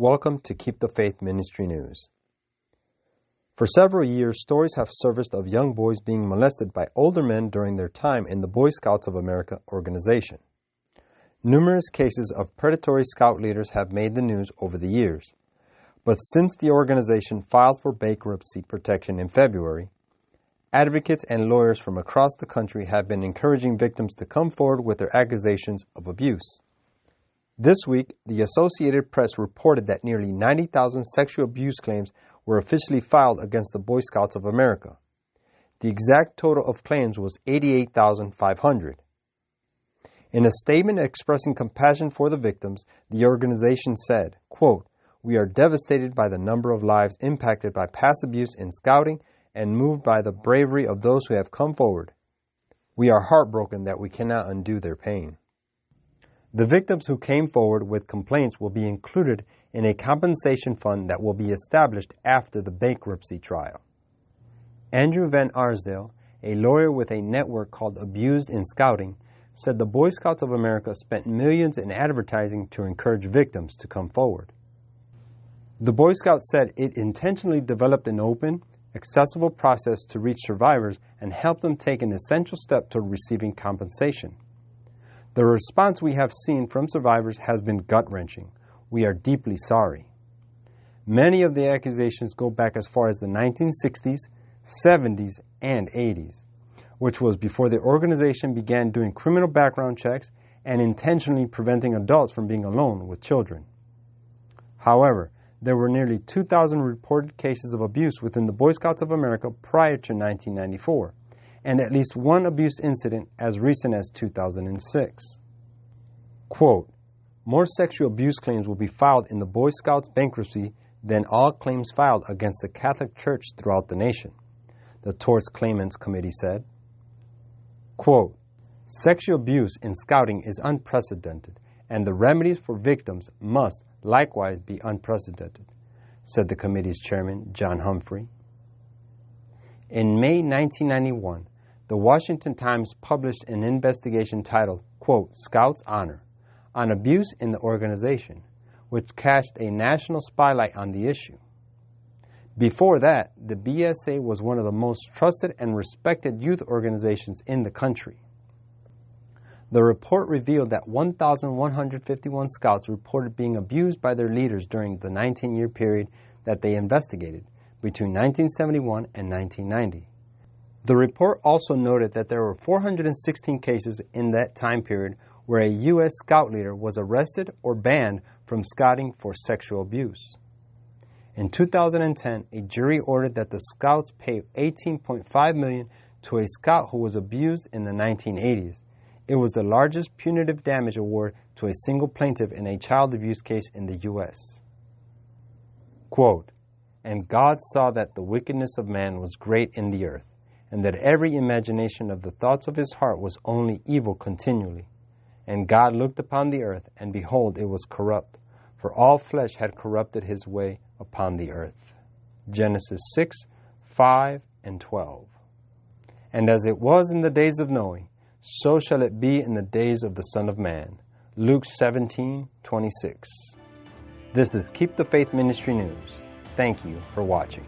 Welcome to Keep the Faith Ministry News. For several years, stories have surfaced of young boys being molested by older men during their time in the Boy Scouts of America organization. Numerous cases of predatory scout leaders have made the news over the years. But since the organization filed for bankruptcy protection in February, advocates and lawyers from across the country have been encouraging victims to come forward with their accusations of abuse. This week, the Associated Press reported that nearly 90,000 sexual abuse claims were officially filed against the Boy Scouts of America. The exact total of claims was 88,500. In a statement expressing compassion for the victims, the organization said, quote, "We are devastated by the number of lives impacted by past abuse in scouting and moved by the bravery of those who have come forward. We are heartbroken that we cannot undo their pain." The victims who came forward with complaints will be included in a compensation fund that will be established after the bankruptcy trial. Andrew Van Arsdale, a lawyer with a network called Abused in Scouting, said the Boy Scouts of America spent millions in advertising to encourage victims to come forward. The Boy Scouts said it intentionally developed an open, accessible process to reach survivors and help them take an essential step toward receiving compensation. The response we have seen from survivors has been gut-wrenching. We are deeply sorry. Many of the accusations go back as far as the 1960s, 70s, and 80s, which was before the organization began doing criminal background checks and intentionally preventing adults from being alone with children. However, there were nearly 2,000 reported cases of abuse within the Boy Scouts of America prior to 1994. And at least one abuse incident as recent as 2006. Quote, "More sexual abuse claims will be filed in the Boy Scouts bankruptcy than all claims filed against the Catholic Church throughout the nation," the Torts Claimants Committee said. Quote, "Sexual abuse in scouting is unprecedented, and the remedies for victims must likewise be unprecedented," said the committee's chairman, John Humphrey. In May 1991, the Washington Times published an investigation titled, quote, "Scouts Honor," on abuse in the organization, which cast a national spotlight on the issue. Before that, the BSA was one of the most trusted and respected youth organizations in the country. The report revealed that 1,151 scouts reported being abused by their leaders during the 19-year period that they investigated, between 1971 and 1990. The report also noted that there were 416 cases in that time period where a U.S. Scout leader was arrested or banned from scouting for sexual abuse. In 2010, a jury ordered that the Scouts pay $18.5 million to a Scout who was abused in the 1980s. It was the largest punitive damage award to a single plaintiff in a child abuse case in the U.S. Quote, "And God saw that the wickedness of man was great in the earth, and that every imagination of the thoughts of his heart was only evil continually. And God looked upon the earth, and behold, it was corrupt, for all flesh had corrupted his way upon the earth." Genesis 6, 5, and 12. "And as it was in the days of Noah, so shall it be in the days of the Son of Man." Luke 17:26. This is Keep the Faith Ministry News. Thank you for watching.